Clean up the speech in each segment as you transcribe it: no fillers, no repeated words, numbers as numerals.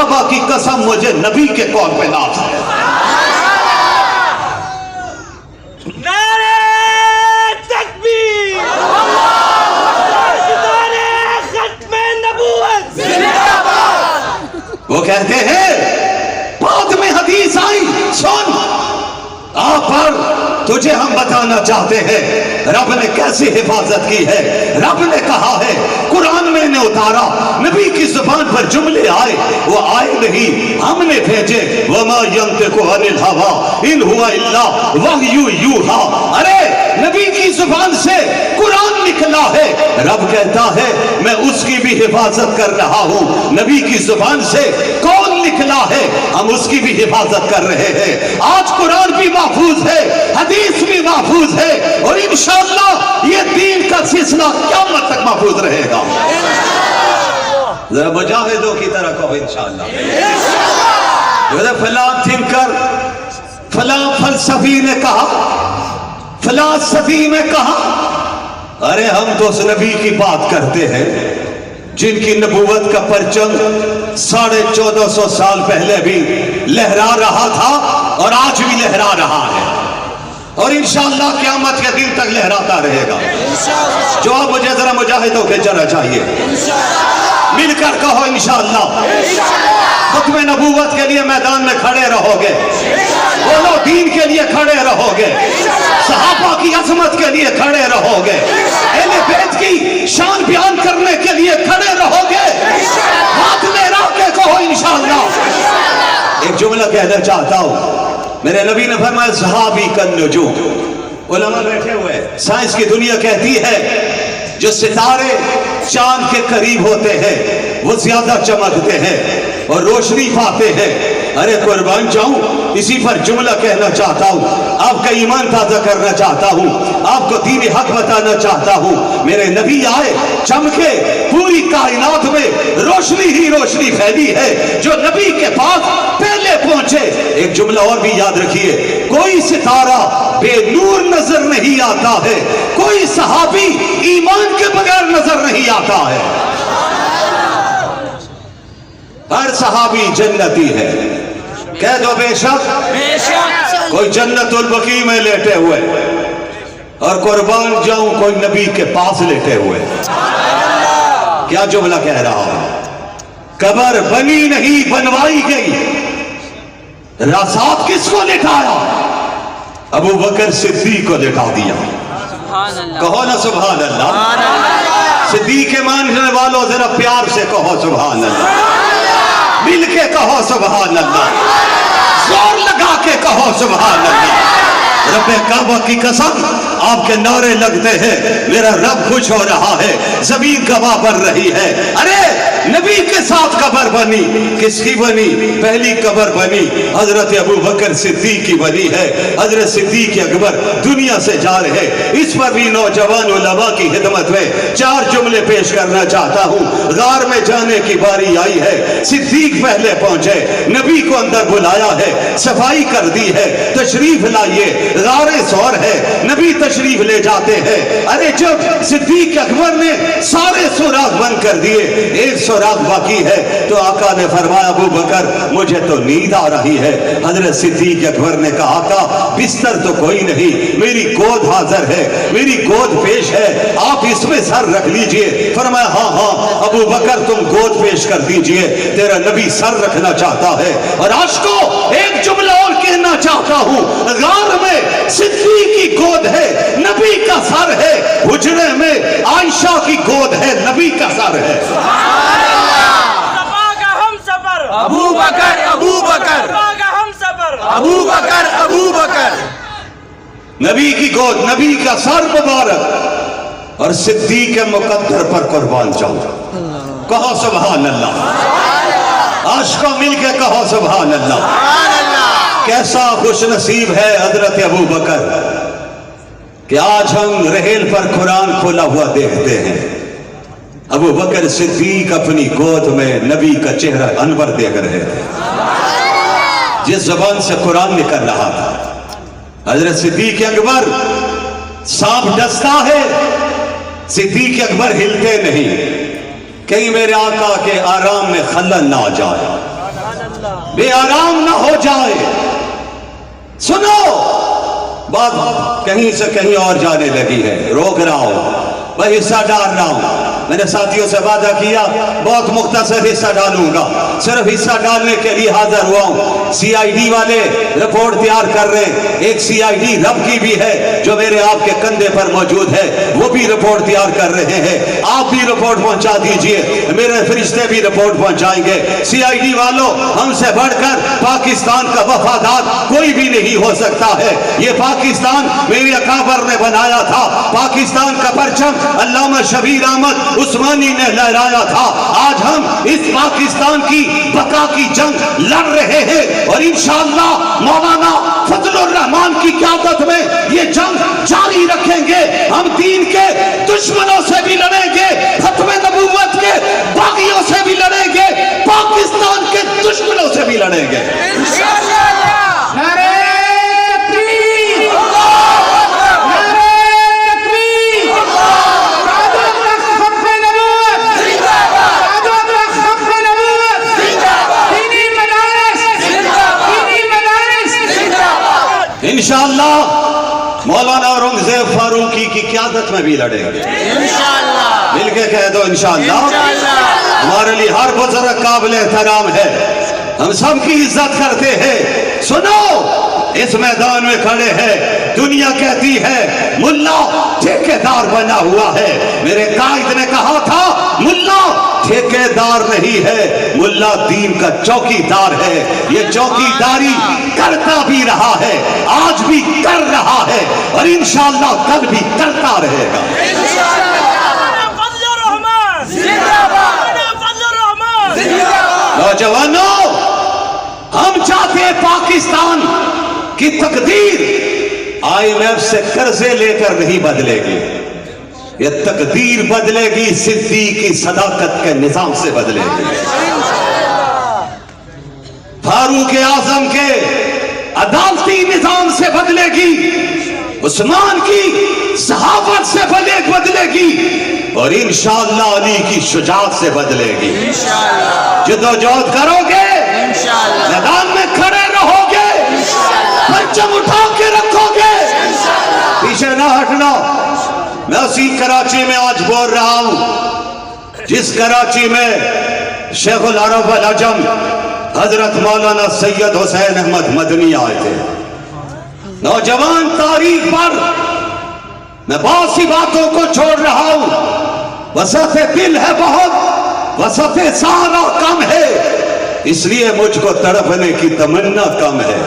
काबा की कसम मुझे नबी के कौल पे नाज है। नारे तकबीर, नारे खत्मे नबूवत जिंदाबाद। वो कहते हैं बाद में हदीस आई, सुन आप पर तुझे हम बताना चाहते हैं रब ने कैसी हिफाजत की है। रब ने कहा है कुरान में ने उतारा, नबी की जुबान पर जुमले आए, वो आए नहीं, हमने भेजे। वमा यंतिकु अनिल हवा इन हुवा इल्ला वहयु यूहा। अरे नबी की जुबान से कुरान निकला है। रब कहता है मैं उसकी भी हिफाजत कर रहा हूं। नबी की जुबान से कौन निकला है, हम उसकी भी हिफाजत कर रहे हैं। आज कुरान भी महफूज है, हदीस भी महफूज है, और इंशाअल्लाह ये दीन का सिलसिला क़यामत तक महफूज रहेगा। जरा मुजाहिदों की तरह कहो इंशाअल्लाह। फला थिंकर, फला फलसफी ने कहा, फला सदी में कहा। अरे हम तो उस नबी की बात करते हैं जिनकी नबूवत का परचम 1450 साल पहले भी लहरा रहा था और आज भी लहरा रहा है, और इंशाअल्लाह क़यामत के दिन तक लहराता रहेगा। जो आप मुझे जरा मुजाहिदों के जरा चाहिए, मिलकर कहो इंशाअल्लाह। खुतबे नबूवत के लिए मैदान में खड़े रहोगे, बोलो दीन के लिए खड़े रहोगे, सहाबा की अजमत के लिए खड़े रहोगे, अहले बैत की शान बयान करने के लिए खड़े रहोगे। हाथ लहरा के कहो इंशाअल्लाह। एक जुमला कहना चाहता हूं, मेरे नबी ने फरमाया सहाबी कन नुजूम। उलमा बैठे हुए, साइंस की दुनिया कहती है जो सितारे चांद के करीब होते हैं वो ज्यादा चमकते हैं और रोशनी पाते हैं। अरे कुर्बान जाऊं, इसी पर जुमला कहना चाहता हूं, आपका ईमान ताजा करना चाहता हूं, आपको दीन हक बताना चाहता हूं। मेरे नबी आए, चमके, पूरी कायनात में रोशनी ही रोशनी फैली है जो नबी के पास पहले पहुंचे। एक जुमला और भी याद रखिए, कोई सितारा बेनूर नजर नहीं आता है, कोई सहाबी ईमान के बगैर नजर नहीं आता है। हर सहाबी जन्नती है, कह दो बेशक। कोई जन्नतुल बकी में लेटे हुए, और कुर्बान जाऊं कोई नबी के पास लेटे हुए। क्या जुमला कह रहा हूं, कबर बनी नहीं बनवाई गई, रासात किसको लिटाया, अबू बकर सिद्दीक को लिटा दिया। कहो ना सुभान अल्लाह। सिद्दीक के मानने वालों जरा प्यार से कहो सुभान अल्लाह, मिल के कहो सुभान अल्लाह, जोर लगा के कहो सुभान अल्लाह। रब्बे काबा की कसम आपके नारे लगते हैं, मेरा रब खुश हो रहा है, जमीन गवाह बन रही है। अरे नबी के साथ कबर बनी, किसकी बनी? पहली कबर बनी हजरत अबू बकर सिद्दीक की बनी है। हजरत सिद्दीक अकबर दुनिया से जा रहे, इस पर भी नौजवान उलमा की खिदमत में 4 जुमले पेश करना चाहता हूँ। गार में जाने की बारी आई है, सिद्दीक पहले पहुंचे, नबी को अंदर बुलाया है, सफाई कर दी है, तशरीफ लाइए, गारे सौर है, नबी तशरीफ ले जाते हैं। अरे जब सिद्दीक अकबर ने सारे सुराग बंद कर दिए, एक सुराग बाकी है, तो आका ने फरमाया अबू बकर मुझे तो नींद आ रही है। हजरत सिद्दीक अकबर ने कहा आका बिस्तर तो कोई नहीं, मेरी गोद हाजिर है, मेरी गोद पेश है, आप इसमें सर रख लीजिए। फरमाया हाँ हाँ अबू बकर तुम गोद पेश कर दीजिए, तेरा नबी सर रखना चाहता है। और आज को एक जुमला और कहना चाहता हूँ, गार में सिद्दीक की गोद है, नबी का सर है, हुजरे में आयशा की गोद है, नबी का सर है। अबू बकर अबू बकर हम सफर, अबू बकर अबू बकर। नबी की गोद, नबी का सर मुबारक, और सिद्दीक के मुकद्दर पर कुर्बान जाऊं। कहो सुभान अल्लाह, आशिको मिलके कहो सुभान अल्लाह। कैसा खुश नसीब है हजरत अबू बकर कि आज हम रेल पर कुरान खोला हुआ देखते हैं। अबू बकर सिद्दीक अपनी गोद में नबी का चेहरा अनवर देख रहे थे, जिस जबान से कुरान निकल रहा था। हजरत सिद्दीक अकबर सांप डसता है, सिद्दीक अकबर हिलते नहीं, कहीं मेरे आका के आराम में खलल ना आ जाए। बे आराम ना हो जाए। सुनो, बात कहीं से कहीं और जाने लगी है, रोक रहा हूं, मैं हिस्सा डाल रहा हूं। मैंने साथियों से वादा किया बहुत मुख्तसर हिस्सा डालूंगा, सिर्फ हिस्सा डालने के लिए हाजिर हुआ हूं। सीआईडी वाले रिपोर्ट तैयार कर रहे हैं, एक सीआईडी रब की भी है जो मेरे आपके कंधे पर मौजूद है, वो भी रिपोर्ट तैयार कर रहे हैं। आप भी रिपोर्ट पहुंचा दीजिए, मेरे फरिश्ते भी रिपोर्ट पहुंचाएंगे। सीआईडी वालों, हमसे बढ़कर पाकिस्तान का वफादार कोई भी नहीं हो सकता है। ये पाकिस्तान मेरे अकाबर ने बनाया था, पाकिस्तान का परचम अल्लामा शबीर अहमद उस्मानी ने लहराया था। आज हम इस पाकिस्तान की बका की जंग लड़ रहे हैं और इंशाअल्लाह मौलाना फजलुर रहमान की क़यादत में ये जंग जारी रखेंगे। हम दीन के दुश्मनों से भी लड़ेंगे, खत्मे नबूवत के बागियों से भी लड़ेंगे, पाकिस्तान के दुश्मनों से भी लड़ेंगे। इंशाअल्लाह मौलाना औरंगजेब फारूकी की क़यादत में भी लड़ेंगे इंशाअल्लाह। मिलके कह दो इंशाअल्लाह। हमारे लिए हर बुजुर्ग काबिल एहतराम है, हम सब की इज्जत करते हैं। सुनो, इस मैदान में खड़े हैं, दुनिया कहती है मुल्ला ठेकेदार बना हुआ है। मेरे कायद ने कहा था मुल्ला ठेकेदार नहीं है, मुल्ला दीन का चौकीदार है। ये चौकीदारी करता भी रहा है, आज भी कर रहा है और इंशाअल्लाह कल भी करता रहेगा। नौजवानों, हम चाहते हैं पाकिस्तान की तकदीर IMF से कर्जे लेकर नहीं बदलेगी, ये तकदीर बदलेगी सिद्दीकी सदाकत के निजाम से बदलेगी, फारूक आजम के अदालती निजाम से बदलेगी, उस्मान की सहाबत से बदलेगी और इंशाअल्लाह अली की शुजाअत से बदलेगी। जद्दोजहद करोगे, मैदान में खड़े रहोगे, परचम उठा के रखोगे, पीछे ना हटना। मैं उसी कराची में आज बोल रहा हूं जिस कराची में शेखुल अरब वल अजम हजरत मौलाना सैयद हुसैन अहमद मदनी आए थे। नौजवान तारीख पर मैं बहुत सी बातों को छोड़ रहा हूं, वसत दिल है बहुत, वसत सारा कम है, इसलिए मुझको तड़पने की तमन्ना कम है।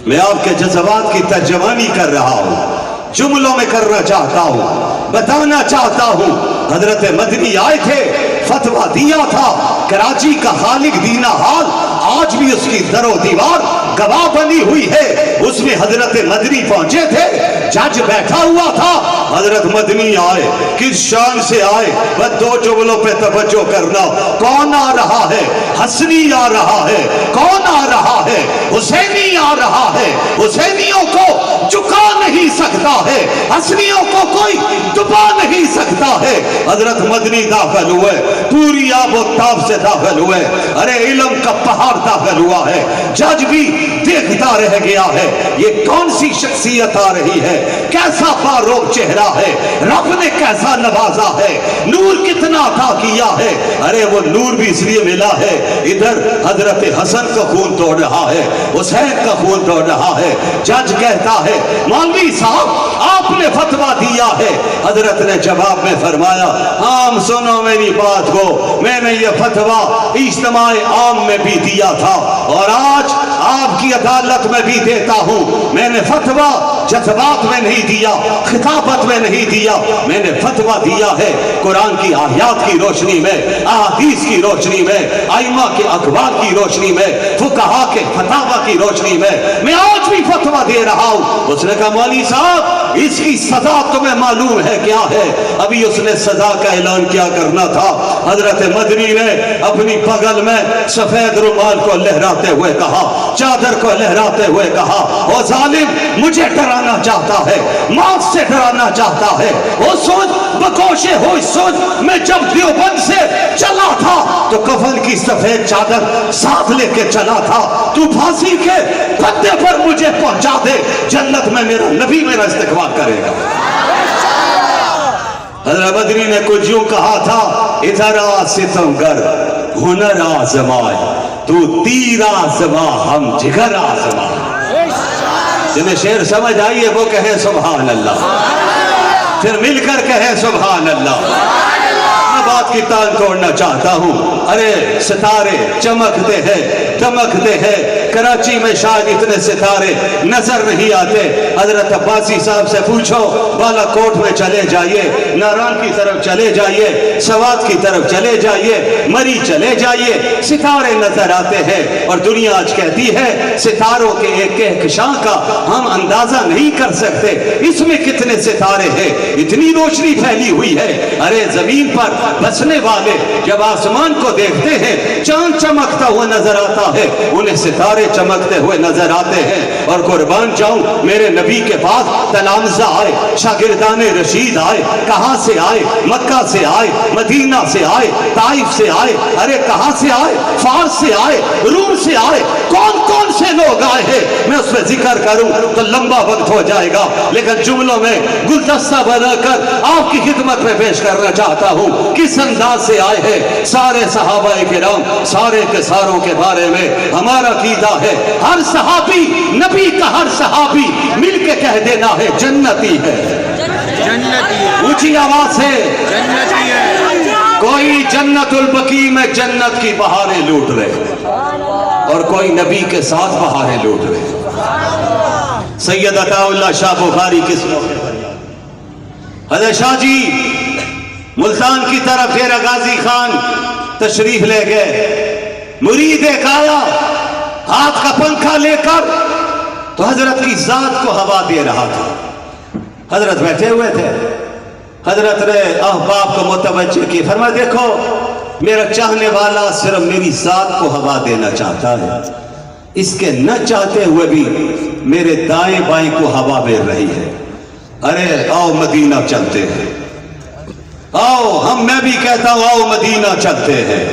मैं आपके जज्बात की तर्जमानी कर रहा हूं, जुमलों में करना चाहता हूं, बताना चाहता हूं। हजरत मदनी आए थे, फतवा दिया था, कराची का खालिक दीना हाल आज भी उसकी दरो दीवार गवाह बनी हुई है। उसमें हजरत मदनी पहुंचे थे, जज बैठा हुआ था, हजरत मदनी आए, किस शान से आए, बस दो जुमलों पे तवज्जो करना। कौन आ रहा है? हसनी आ रहा है। कौन आ रहा है? हुसैनी आ रहा है। हुसैनियों को झुका नहीं सकता है, हसनियों को कोई दबा नहीं सकता है। हजरत मदनी दाखिल हुए, पूरी आबोताब से दाखिल हुए, अरे इल्म का पहाड़ दाखिल हुआ है। जज भी देखता रह गया है, ये कौन सी शख्सियत आ रही है, कैसा फारूक चेहरा है, रब ने कैसा नवाजा है, नूर कितना अता किया है। अरे वो नूर भी इसलिए मिला है, इधर हजरत हसन का खून तोड़ रहा है, हुसैन का खून तोड़ रहा है। जज कहता है मौलवी साहब आपने फतवा दिया है। हजरत ने जवाब में फरमाया, आम सुनो मेरी बात को, मैंने ये फतवा इज्तिमाए आम में भी दिया था और आज आपकी अदालत में भी देता हूं। मैंने फतवा जज्बात में नहीं दिया, खिताबत में नहीं दिया, मैंने फतवा दिया है कुरान की आयात की रोशनी में, अहादीस की रोशनी में, आइमा के अखबार की रोशनी में, फुकहा के फतावा की रोशनी में मैं आज भी फतवा दे रहा हूं। उसने कहा मौलवी साहब اس کی سزا تمہیں معلوم ہے کیا ہے؟ ابھی اس نے سزا کا اعلان کیا کرنا تھا۔ حضرت مدنی نے اپنی بغل میں سفید رومال کو لہراتے ہوئے کہا، چادر کو لہراتے ہوئے کہا، او ظالم مجھے ڈرانا چاہتا ہے، موت سے ڈرانا چاہتا ہے، وہ سوچ بکوشے ہوئی سوچ، میں جب دیوبند سے چلا تھا تو کفن کی سفید چادر ساتھ لے کے چلا تھا، تو پھانسی کے پھندے پر مجھے پہنچا دے، جنت میں میرا نبی میرا استقبال کرے گا۔ حضرت مدنی نے کچھ یوں کہا تھا، ادھر آ ستمگر ہنر آزمائے، تو تیر آزما ہم جگر آزمائے۔ جنہیں شعر سمجھ آئیے وہ کہیں سبحان اللہ، پھر مل کر کہیں سبحان اللہ۔ میں بات کی تان توڑنا چاہتا ہوں، ارے ستارے چمکتے ہیں دمکتے ہیں، کراچی میں شاید اتنے ستارے نظر نہیں آتے۔ حضرت عباسی صاحب سے پوچھو، بالا کوٹ میں چلے جائیے، ناران کی طرف چلے جائیے، سوات کی طرف چلے جائیے، مری چلے جائیے، ستارے نظر آتے ہیں۔ اور دنیا آج کہتی ہے ستاروں کے ایک کہکشاں کا ہم اندازہ نہیں کر سکتے، اس میں کتنے ستارے ہیں، اتنی روشنی پھیلی ہوئی ہے۔ ارے زمین پر بسنے والے جب آسمان کو دیکھتے ہیں، چاند چمکتا ہوا نظر آتا ہے، انہیں ستارے چمکتے ہوئے نظر آتے ہیں۔ اور قربان جاؤں میرے نبی کے پاس تلامذہ آئے، شاگردان رشید آئے، کہاں سے آئے؟ مکہ سے آئے، مدینہ سے آئے، طائف سے آئے، ارے کہاں سے آئے؟ فارس سے آئے، روم سے آئے، کون کون سے لوگ آئے ہیں؟ میں اس پہ ذکر کروں تو لمبا وقت ہو جائے گا، لیکن جملوں میں گلدستہ بنا کر آپ کی خدمت میں پیش کرنا چاہتا ہوں کس انداز سے آئے ہیں۔ سارے صحابہ کرام، سارے کے ساروں کے بارے میں ہمارا عقیدہ ہے، ہر صحابی نبی کا ہر صحابی مل کے کہہ دینا ہے جنتی ہے، جنتی ہے، اونچی آواز سے جنتی ہے۔ کوئی جنت البقیع میں جنت کی بہاریں لوٹ رہے اور کوئی نبی کے ساتھ بہاریں لوٹ رہے۔ سید عطا اللہ شاہ بخاری کس موقع پر؟ حضرت شاہ جی ملتان کی طرف ڈیرہ غازی خان تشریف لے گئے، مرید ایک آیا ہاتھ کا پنکھا لے کر تو حضرت کی ذات کو ہوا دے رہا تھا۔ حضرت بیٹھے ہوئے تھے، حضرت نے احباب کو متوجہ کی، فرمایا دیکھو میرا چاہنے والا صرف میری ذات کو ہوا دینا چاہتا ہے، اس کے نہ چاہتے ہوئے بھی میرے دائیں بائیں کو ہوا مل رہی ہے۔ ارے آؤ مدینہ چلتے ہیں، آؤ ہم، میں بھی کہتا ہوں آؤ مدینہ چلتے ہیں،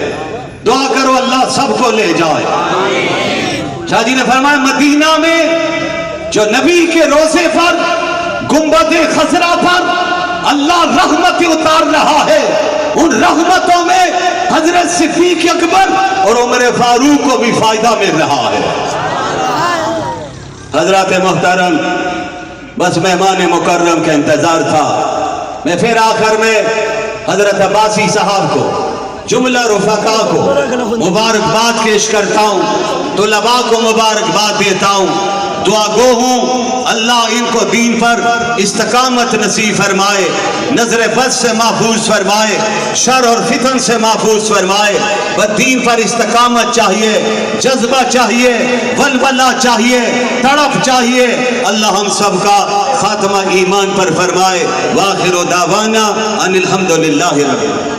دعا کرو اللہ سب کو لے جائے۔ شاہ جی نے فرمایا مدینہ میں جو نبی کے روزے پر گنبد خضرا پر اللہ رحمت اتار رہا ہے، ان رحمتوں میں حضرت صدیق اکبر اور عمر فاروق کو بھی فائدہ مل رہا ہے۔ حضرات محترم، بس مہمان مکرم کا انتظار تھا، میں پھر آخر میں حضرت عباسی صاحب کو، جملہ رفقا کو مبارکباد پیش کرتا ہوں، طلباء کو مبارکباد دیتا ہوں، دعا گو ہوں اللہ ان کو دین پر استقامت نصیب فرمائے، نظر بد سے محفوظ فرمائے، شر اور فتن سے محفوظ فرمائے۔ بس دین پر استقامت چاہیے، جذبہ چاہیے، ولولہ چاہیے، تڑپ چاہیے۔ اللہ ہم سب کا خاتمہ ایمان پر فرمائے۔ وآخر دعوانا ان الحمدللہ رب العالمین۔